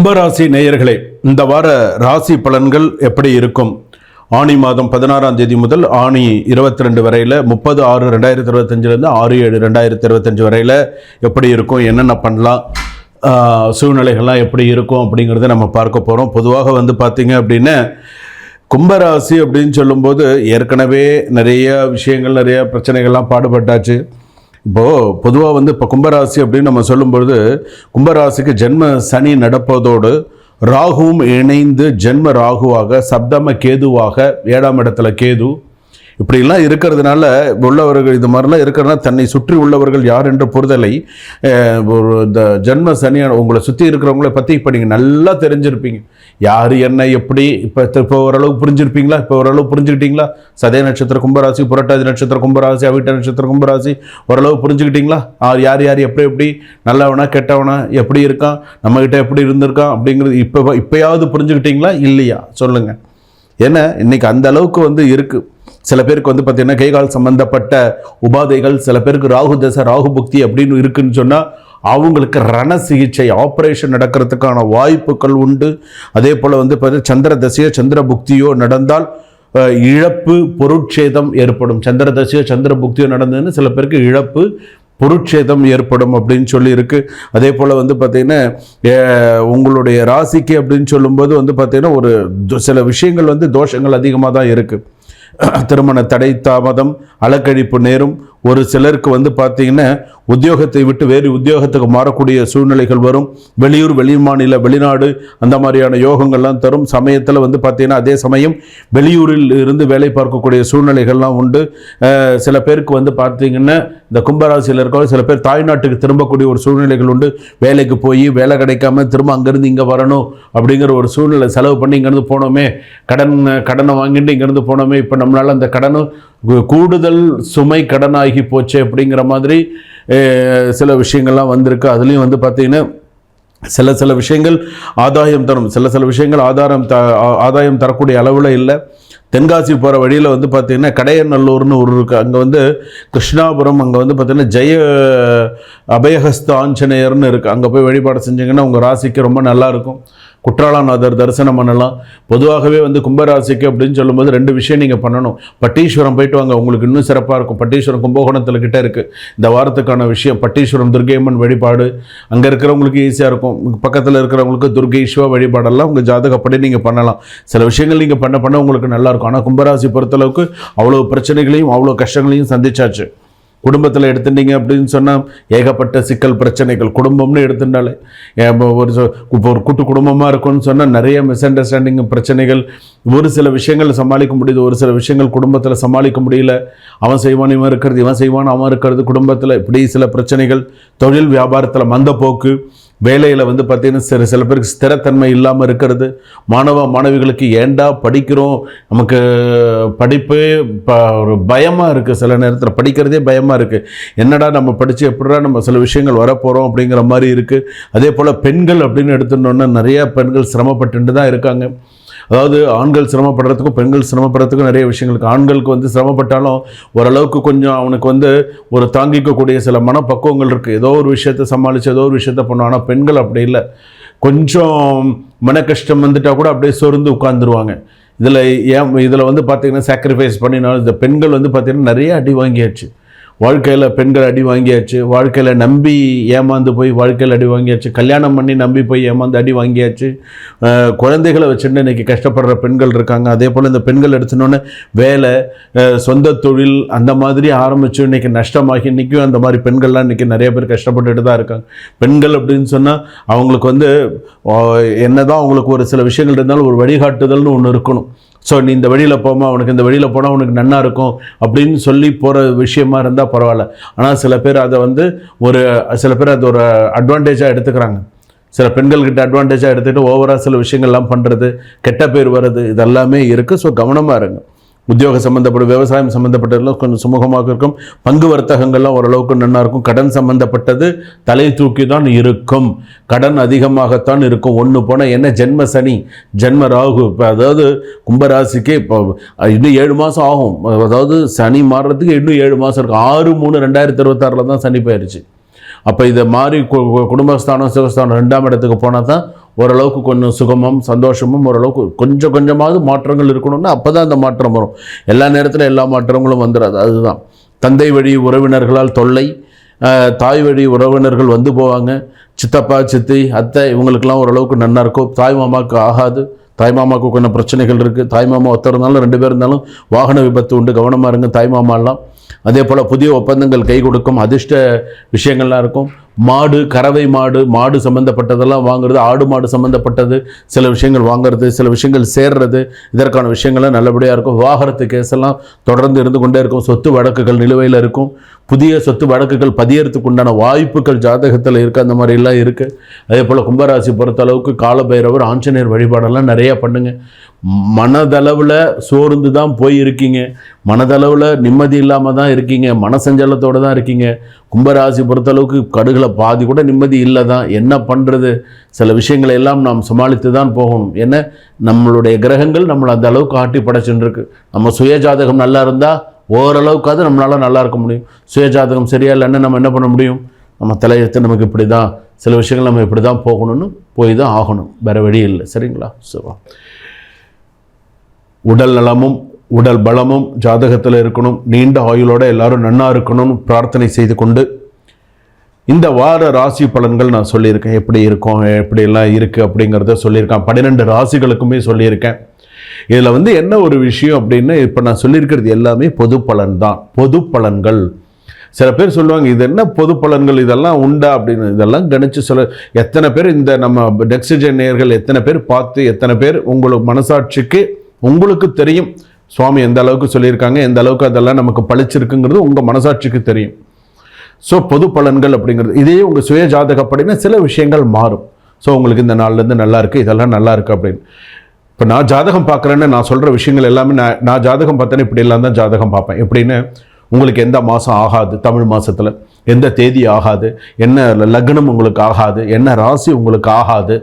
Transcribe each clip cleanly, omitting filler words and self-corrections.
கும்பராசி நேயர்களே, இந்த வார ராசி பலன்கள் எப்படி இருக்கும்? ஆணி மாதம் 16ஆம் தேதி முதல் ஆணி 22 வரையில் 30/6/2025 6/7/2025 வரையில் எப்படி இருக்கும், என்னென்ன பண்ணலாம், சூழ்நிலைகள்லாம் எப்படி இருக்கும் அப்படிங்கிறத நம்ம பார்க்க போகிறோம். பொதுவாக பார்த்தீங்க அப்படின்னா கும்பராசி அப்படின்னு சொல்லும்போது ஏற்கனவே நிறைய விஷயங்கள், நிறைய பிரச்சனைகள்லாம் பாடுபட்டாச்சு. இப்போது பொதுவாக இப்போ கும்பராசி அப்படின்னு நம்ம சொல்லும்பொழுது கும்பராசிக்கு ஜென்ம சனி நடப்பதோடு ராகுவும் இணைந்து ஜென்ம ராகுவாக சப்தம கேதுவாக 7ஆம் இடத்துல கேது இப்படிலாம் இருக்கிறதுனால உள்ளவர்கள் இது மாதிரிலாம் இருக்கிறதுனால தன்னை சுற்றி உள்ளவர்கள் யார் என்ற புரிதலை ஒரு இந்த ஜென்ம சனியான உங்களை சுற்றி இருக்கிறவங்கள பற்றி இப்போ நீங்கள் நல்லா தெரிஞ்சிருப்பீங்க. யார் என்ன எப்படி இப்போ ஓரளவு புரிஞ்சிருப்பீங்களா? இப்போ ஓரளவு புரிஞ்சுக்கிட்டீங்களா? சதய நட்சத்திர கும்பராசி, புரட்டாதி நட்சத்திர கும்பராசி, அவிட்ட நட்சத்திர கும்பராசி ஓரளவு புரிஞ்சுக்கிட்டீங்களா? யார் யார் எப்படி நல்லவனா கெட்டவனா, எப்படி இருக்கான், நம்மகிட்ட எப்படி இருந்திருக்கான் அப்படிங்கிறது இப்போயாவது புரிஞ்சுக்கிட்டீங்களா இல்லையா சொல்லுங்கள். ஏன்னா இன்றைக்கி அந்த அளவுக்கு இருக்குது. சில பேருக்கு பார்த்தீங்கன்னா கைகால் சம்பந்தப்பட்ட உபாதைகள், சில பேருக்கு ராகு தசை ராகு புக்தி அப்படின்னு இருக்குன்னு சொன்னால் அவங்களுக்கு ரண சிகிச்சை ஆப்ரேஷன் நடக்கிறதுக்கான வாய்ப்புகள் உண்டு. அதே போல் பார்த்தீங்கன்னா சந்திர தசையோ சந்திர புக்தியோ நடந்தால் இழப்பு பொருட்சேதம் ஏற்படும். சந்திர தசையோ சந்திர புக்தியோ நடந்ததுன்னு சில பேருக்கு இழப்பு பொருட்சேதம் ஏற்படும் அப்படின்னு சொல்லி இருக்கு. அதே போல் பார்த்தீங்கன்னா உங்களுடைய ராசிக்கு அப்படின்னு சொல்லும்போது பார்த்தீங்கன்னா ஒரு சில விஷயங்கள் தோஷங்கள் அதிகமாக தான் இருக்குது. திருமண தடை தாமதம், அலக்கழிப்பு நேரும். ஒரு சிலருக்கு பார்த்தீங்கன்னா உத்தியோகத்தை விட்டு வேறு உத்தியோகத்துக்கு மாறக்கூடிய சூழ்நிலைகள் வரும். வெளியூர், வெளிமாநில, வெளிநாடு அந்த மாதிரியான யோகங்கள்லாம் தரும் சமயத்தில் பார்த்தீங்கன்னா அதே சமயம் வெளியூரில் இருந்து வேலை பார்க்கக்கூடிய சூழ்நிலைகள்லாம் உண்டு. சில பேருக்கு பார்த்தீங்கன்னா இந்த கும்பராசியில் இருக்க சில பேர் தாய்நாட்டுக்கு திரும்பக்கூடிய ஒரு சூழ்நிலைகள் உண்டு. வேலைக்கு போய் வேலை கிடைக்காம திரும்ப அங்கேருந்து இங்கே வரணும் அப்படிங்கிற ஒரு சூழ்நிலை. செலவு பண்ணி இங்கேருந்து போனோமே, கடனை வாங்கிட்டு இங்கேருந்து போனோமே, இப்போ நம்மளால் அந்த கடனும் கூடுதல் சுமை கடனாகி போச்சு அப்படிங்கிற மாதிரி சில விஷயங்கள்லாம் வந்திருக்கு. அதுலேயும் பார்த்தீங்கன்னா சில விஷயங்கள் ஆதாயம் தரும், சில விஷயங்கள் ஆதாயம் தரக்கூடிய அளவில் இல்லை. தென்காசி போகிற வழியில் பார்த்தீங்கன்னா கடையநல்லூர்னு ஒரு இருக்குது. அங்கே கிருஷ்ணாபுரம், அங்கே பார்த்தீங்கன்னா ஜெய அபயஹஸ்த ஆஞ்சநேயர்னு இருக்குது. அங்கே போய் வழிபாடு செஞ்சிங்கன்னா உங்கள் ராசிக்கு ரொம்ப நல்லாயிருக்கும். குற்றாலநாதர் தரிசனம் பண்ணலாம். பொதுவாகவே கும்பராசிக்கு அப்படின்னு சொல்லும்போது 2 விஷயம் நீங்கள் பண்ணணும். பட்டீஸ்வரம் போயிட்டு வாங்க, உங்களுக்கு இன்னும் சிறப்பாக இருக்கும். பட்டீஸ்வரம் கும்பகோணத்தில் கிட்டே இருக்குது. இந்த வாரத்துக்கான விஷயம் பட்டீஸ்வரம் துர்க்கையம்மன் வழிபாடு அங்கே இருக்கிறவங்களுக்கு ஈஸியாக இருக்கும். பக்கத்தில் இருக்கிறவங்களுக்கு துர்கைஸ்வர வழிபாடெல்லாம் உங்கள் ஜாதகப்படி நீங்கள் பண்ணலாம். சில விஷயங்கள் நீங்கள் பண்ண உங்களுக்கு நல்லாயிருக்கும். ஆனால் கும்பராசி பொறுத்தளவுக்கு அவ்வளோ பிரச்சனைகளையும் அவ்வளோ கஷ்டங்களையும் சந்திச்சாச்சு. குடும்பத்தில் எடுத்துட்டீங்க அப்படின்னு சொன்னால் ஏகப்பட்ட சிக்கல் பிரச்சனைகள். குடும்பம்னு எடுத்துட்டாலே ஒரு கூட்டு குடும்பமாக இருக்கும்னு சொன்னால் நிறைய மிஸ் அண்டர்ஸ்டாண்டிங் பிரச்சனைகள். ஒரு சில விஷயங்கள் சமாளிக்க முடியுது, ஒரு சில விஷயங்கள் குடும்பத்தில் சமாளிக்க முடியல. அவன் செய்வான் இவன் இருக்கிறது, இவன் செய்வான் அவன் இருக்கிறது, குடும்பத்தில் இப்படி சில பிரச்சனைகள். தொழில் வியாபாரத்தில் மந்தப்போக்கு, வேலையில் பார்த்தீங்கன்னா சில பேருக்கு ஸ்திரத்தன்மை இல்லாமல் இருக்கிறது. மாணவிகளுக்கு ஏண்டா படிக்கிறோம், நமக்கு படிப்பே ஒரு பயமாக இருக்குது. சில நேரத்தில் படிக்கிறதே பயமாக இருக்குது. என்னடா நம்ம படித்து எப்படிடா நம்ம சில விஷயங்கள் வரப்போகிறோம் அப்படிங்கிற மாதிரி இருக்குது. அதே போல் பெண்கள் அப்படின்னு எடுத்துட்டோன்னா நிறையா பெண்கள் சிரமப்பட்டு தான் இருக்காங்க. அதாவது ஆண்கள் சிரமப்படுறதுக்கும் பெண்கள் சிரமப்படுறதுக்கும் நிறைய விஷயங்கள் இருக்குது. ஆண்களுக்கு சிரமப்பட்டாலும் ஓரளவுக்கு கொஞ்சம் அவனுக்கு ஒரு தாங்கிக்கக்கூடிய சில மனப்பக்குவங்கள் இருக்குது. ஏதோ ஒரு விஷயத்தை சமாளித்து ஏதோ ஒரு விஷயத்தை பண்ணுவோம். ஆனால் பெண்கள் அப்படி இல்லை. கொஞ்சம் மன கஷ்டம் வந்துட்டால் கூட அப்படியே சொர்ந்து உட்காந்துருவாங்க. இதில் பார்த்தீங்கன்னா சாக்ரிஃபைஸ் பண்ணினாலும் இந்த பெண்கள் பார்த்தீங்கன்னா நிறைய அடி வாங்கியாச்சு. வாழ்க்கையில் பெண்கள் அடி வாங்கியாச்சு. வாழ்க்கையில் நம்பி ஏமாந்து போய் வாழ்க்கையில் அடி வாங்கியாச்சு. கல்யாணம் பண்ணி நம்பி போய் ஏமாந்து அடி வாங்கியாச்சு. குழந்தைகளை வச்சுட்டு இன்றைக்கி கஷ்டப்படுற பெண்கள் இருக்காங்க. அதே போல் இந்த பெண்கள் எடுத்துனோன்னே வேலை, சொந்த தொழில் அந்த மாதிரி ஆரம்பித்து இன்றைக்கி நஷ்டமாகி இன்றைக்கும் அந்த மாதிரி பெண்கள்லாம் இன்றைக்கி நிறைய பேர் கஷ்டப்பட்டுட்டு தான் இருக்காங்க. பெண்கள் அப்படின்னு சொன்னால் அவங்களுக்கு என்ன தான் அவங்களுக்கு ஒரு சில விஷயங்கள் இருந்தாலும் ஒரு வழிகாட்டுதல்னு ஒன்று இருக்கணும். ஸோ நீ இந்த வழியில் போமா, அவனுக்கு இந்த வழியில் போனால் அவனுக்கு நன்னா இருக்கும் அப்படின்னு சொல்லி போகிற விஷயமா இருந்தால் பரவாயில்ல. ஆனால் சில பேர் அதை சில பேர் அது ஒரு அட்வான்டேஜாக எடுத்துக்கிறாங்க. சில பெண்கள்கிட்ட அட்வான்டேஜாக எடுத்துகிட்டு ஓவராக சில விஷயங்கள்லாம் பண்ணுறது, கெட்ட பேர் வர்றது, இதெல்லாமே இருக்குது. ஸோ கவனமாக இருங்க. உத்தியோக சம்மந்தப்பட்ட, விவசாயம் சம்மந்தப்பட்டதெல்லாம் கொஞ்சம் சுமூகமாக இருக்கும். பங்கு வர்த்தகங்கள்லாம் ஓரளவுக்கு நல்லா இருக்கும். கடன் சம்மந்தப்பட்டது தலை தூக்கி தான் இருக்கும். கடன் அதிகமாகத்தான் இருக்கும். ஒன்று போனால் என்ன ஜென்ம சனி, ஜென்ம ராகு. இப்போ அதாவது கும்பராசிக்கு இப்போ இன்னும் 7 மாதம் ஆகும். அதாவது சனி மாறுறதுக்கு இன்னும் 7 மாதம் இருக்கும். 6/3/2026 தான் சனி போயிடுச்சு. அப்போ இதை மாறி குடும்பஸ்தானம் சிவஸ்தானம் 2ஆம் இடத்துக்கு போனால் தான் ஓரளவுக்கு கொஞ்சம் சுகமும் சந்தோஷமும் ஓரளவுக்கு கொஞ்சம் கொஞ்சமாவது மாற்றங்கள் இருக்கணும்னா அப்போ தான் அந்த மாற்றம் வரும். எல்லா நேரத்தில் எல்லா மாற்றங்களும் வந்துடாது. அதுதான் தந்தை வழி உறவினர்களால் தொல்லை, தாய் வழி உறவினர்கள் வந்து போவாங்க, சித்தப்பா சித்தி அத்தை இவங்களுக்கெல்லாம் ஓரளவுக்கு நன்னா இருக்கும். தாய் மாமாவுக்கு ஆகாது, தாய் மாமாவுக்கு கொஞ்சம் பிரச்சனைகள் இருக்குது. தாய் மாமா ஒருத்தர் இருந்தாலும் 2 பேர் இருந்தாலும் வாகன விபத்து உண்டு, கவனமாக இருங்க தாய் மாமாலாம். அதே போல் புதிய ஒப்பந்தங்கள் கை கொடுக்கும், அதிர்ஷ்ட விஷயங்கள்லாம் இருக்கும். மாடு, கறவை மாடு சம்மந்தப்பட்டதெல்லாம் வாங்குறது, ஆடு மாடு சம்மந்தப்பட்டது சில விஷயங்கள் வாங்குறது, சில விஷயங்கள் சேர்றது, இதற்கான விஷயங்கள்லாம் நல்லபடியாக இருக்கும். விவாகரத்து கேஸெல்லாம் தொடர்ந்து இருந்து கொண்டே இருக்கும். சொத்து வழக்குகள் நிலுவையில் இருக்கும். புதிய சொத்து வழக்குகள் பதியறதுக்கு உண்டான வாய்ப்புகள் ஜாதகத்தில் இருக்குது. அந்த மாதிரிலாம் இருக்குது. அதே போல் கும்பராசி பொறுத்தளவுக்கு காலபைரவர், ஆஞ்சநேயர் வழிபாடெல்லாம் நிறையா பண்ணுங்கள். மனதளவில் சோர்ந்து தான் போயிருக்கீங்க, மனதளவில் நிம்மதி இல்லாமல் தான் இருக்கீங்க, மனசஞ்சலத்தோடு தான் இருக்கீங்க. கும்பராசி பொறுத்தளவுக்கு கடுகளை பாதி கூட நிம்மதி இல்லை தான். என்ன பண்ணுறது? சில விஷயங்களை எல்லாம் நாம் சமாளித்து தான் போகணும். ஏன்னா நம்மளுடைய கிரகங்கள் நம்மளை அந்த அளவுக்கு ஆட்டி படைச்சுன்னு இருக்கு. நம்ம சுயஜாதகம் நல்லா இருந்தால் ஓரளவுக்காவது நம்மளால் நல்லா இருக்க முடியும். சுயஜாதகம் சரியா இல்லைன்னா நம்ம என்ன பண்ண முடியும்? நம்ம தலையெழுத்து நமக்கு இப்படி தான், சில விஷயங்கள் நம்ம இப்படி தான் போகணும்னு போய் தான் ஆகணும், வேறு வழி இல்லை. சரிங்களா? சரி, உடல் நலமும் உடல் பலமும் ஜாதகத்தில் இருக்கணும். நீண்ட ஆயுளோட எல்லாரும் நன்னா இருக்கணும்னு பிரார்த்தனை செய்து கொண்டு இந்த வார ராசி பலன்கள் நான் சொல்லியிருக்கேன். எப்படி இருக்கும், எப்படியெல்லாம் இருக்குது அப்படிங்கிறத சொல்லியிருக்கேன். 12 ராசிகளுக்குமே சொல்லியிருக்கேன். இதில் என்ன ஒரு விஷயம் அப்படின்னு, இப்போ நான் சொல்லியிருக்கிறது எல்லாமே பொது பலன் தான், பொது பலன்கள். சில பேர் சொல்லுவாங்க இது என்ன பொது பலன்கள், இதெல்லாம் உண்டா அப்படின்னு. இதெல்லாம் கணிச்சு சொல்ல எத்தனை பேர் இந்த நம்ம டெக்ஸிஜன் நேயர்கள் எத்தனை பேர் பார்த்து, எத்தனை பேர் உங்களுக்கு மனசாட்சிக்கு உங்களுக்கு தெரியும் சுவாமி எந்த அளவுக்கு சொல்லியிருக்காங்க, எந்த அளவுக்கு அதெல்லாம் நமக்கு பழிச்சிருக்குங்கிறது உங்கள் மனசாட்சிக்கு தெரியும். ஸோ பொது பலன்கள் அப்படிங்கிறது இதே உங்கள் சுய ஜாதகப்படினா சில விஷயங்கள் மாறும். ஸோ உங்களுக்கு இந்த நாள்லேருந்து நல்லா இருக்குது, இதெல்லாம் நல்லா இருக்குது அப்படின்னு. இப்போ நான் ஜாதகம் பார்க்குறேன்னு நான் சொல்கிற விஷயங்கள் எல்லாமே நான் ஜாதகம் பார்த்தேன்னு இப்படி எல்லாம் தான் ஜாதகம் பார்ப்பேன். எப்படின்னு, உங்களுக்கு எந்த மாதம் ஆகாது, தமிழ் மாதத்தில் எந்த தேதி ஆகாது, என்ன லக்னம் உங்களுக்கு ஆகாது, என்ன ராசி உங்களுக்கு ஆகாது,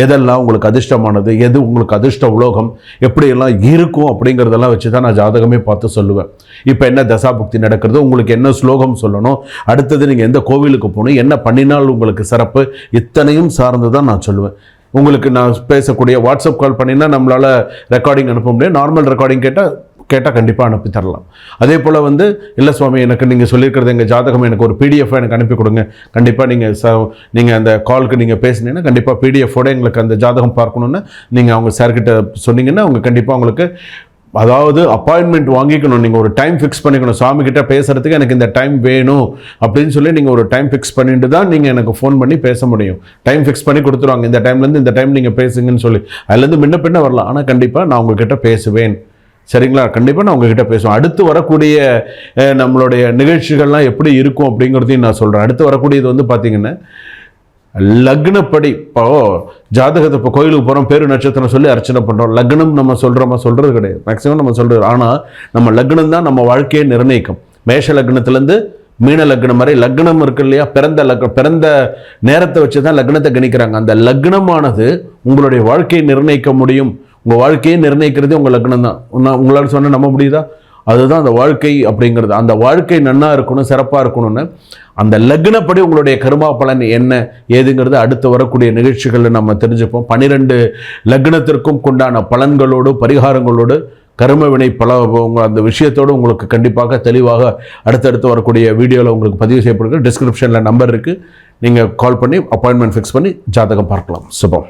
எதெல்லாம் உங்களுக்கு அதிர்ஷ்டமானது, எது உங்களுக்கு அதிர்ஷ்ட உலோகம், எப்படியெல்லாம் இருக்கும் அப்படிங்கிறதெல்லாம் வச்சு தான் நான் ஜாதகமே பார்த்து சொல்லுவேன். இப்போ என்ன தசாபுக்தி நடக்கிறது, உங்களுக்கு என்ன ஸ்லோகம் சொல்லணும், அடுத்தது நீங்கள் எந்த கோவிலுக்கு போகணும், என்ன பண்ணினால் உங்களுக்கு சிறப்பு, இத்தனையும் சார்ந்து தான் நான் சொல்லுவேன். உங்களுக்கு நான் பேசக்கூடிய வாட்ஸ்அப் கால் பண்ணினா நம்மளால் ரெக்கார்டிங் அனுப்ப முடியும். நார்மல் ரெக்கார்டிங் கேட்டால் கண்டிப்பாக அனுப்பி தரலாம். அதே போல் இல்லை சுவாமி எனக்கு நீங்கள் சொல்லியிருக்கிறது எங்கள் ஜாதகம் எனக்கு ஒரு PDF எனக்கு அனுப்பி கொடுங்க. கண்டிப்பாக நீங்கள் அந்த காலுக்கு நீங்கள் பேசினீங்கன்னா கண்டிப்பாக PDFோடு எங்களுக்கு அந்த ஜாதகம் பார்க்கணுன்னு நீங்கள் அவங்க சார்கிட்ட சொன்னீங்கன்னா அவங்க கண்டிப்பாக உங்களுக்கு, அதாவது அப்பாயின்மெண்ட் வாங்கிக்கணும். நீங்கள் ஒரு டைம் ஃபிக்ஸ் பண்ணிக்கணும். சாமிக்கிட்ட பேசுகிறதுக்கு எனக்கு இந்த டைம் வேணும் அப்படின்னு சொல்லி நீங்கள் ஒரு டைம் ஃபிக்ஸ் பண்ணிட்டு தான் நீங்கள் எனக்கு ஃபோன் பண்ணி பேச முடியும். டைம் ஃபிக்ஸ் பண்ணி கொடுத்துருவாங்க, இந்த டைம்லேருந்து இந்த டைம் நீங்கள் பேசுங்கன்னு சொல்லி. அதுலேருந்து முன்ன பின்ன வரலாம், ஆனால் கண்டிப்பாக நான் உங்ககிட்ட பேசுவேன். சரிங்களா? கண்டிப்பாக நான் உங்ககிட்ட பேசுவேன். அடுத்து வரக்கூடிய நம்மளுடைய நிகழ்ச்சிகள்லாம் எப்படி இருக்கும் அப்படிங்கிறதையும் நான் சொல்கிறேன். அடுத்து வரக்கூடியது பார்த்தீங்கன்னா லக்னப்படி. இப்போ ஜாதகத்தை இப்போ கோயிலுக்கு போகிறோம், பேரு நட்சத்திரம் சொல்லி அர்ச்சனை பண்ணுறோம். லக்னம் நம்ம சொல்கிறது கிடையாது, மேக்ஸிமம் நம்ம சொல்கிறது. ஆனால் நம்ம லக்னம் தான் நம்ம வாழ்க்கையை நிர்ணயிக்கும். மேஷ லக்னத்துலேருந்து மீன லக்னம் வரை லக்னம் இருக்கு இல்லையா, பிறந்த நேரத்தை வச்சு தான் லக்னத்தை கணிக்கிறாங்க. அந்த லக்னமானது உங்களுடைய வாழ்க்கையை நிர்ணயிக்க முடியும். உங்கள் வாழ்க்கையை நிர்ணயிக்கிறதே உங்கள் லக்னம் தான். உங்களால் சொன்ன நம்ப முடியுதா? அதுதான் அந்த வாழ்க்கை அப்படிங்கிறது. அந்த வாழ்க்கை நன்னா இருக்கணும், சிறப்பாக இருக்கணும்னு அந்த லக்னப்படி உங்களுடைய கர்மா பலன் என்ன ஏதுங்கிறது அடுத்து வரக்கூடிய நிகழ்ச்சிகளில் நம்ம தெரிஞ்சுப்போம். 12 லக்னத்திற்கும் உண்டான பலன்களோடு பரிகாரங்களோடு கர்ம வினை அந்த விஷயத்தோடு உங்களுக்கு கண்டிப்பாக தெளிவாக அடுத்தடுத்து வரக்கூடிய வீடியோவில் உங்களுக்கு பதிவு செய்யப்படுகிறது. டிஸ்கிரிப்ஷனில் நம்பர் இருக்குது, நீங்கள் கால் பண்ணி அப்பாயின்மெண்ட் ஃபிக்ஸ் பண்ணி ஜாதகம் பார்க்கலாம். சுபம்.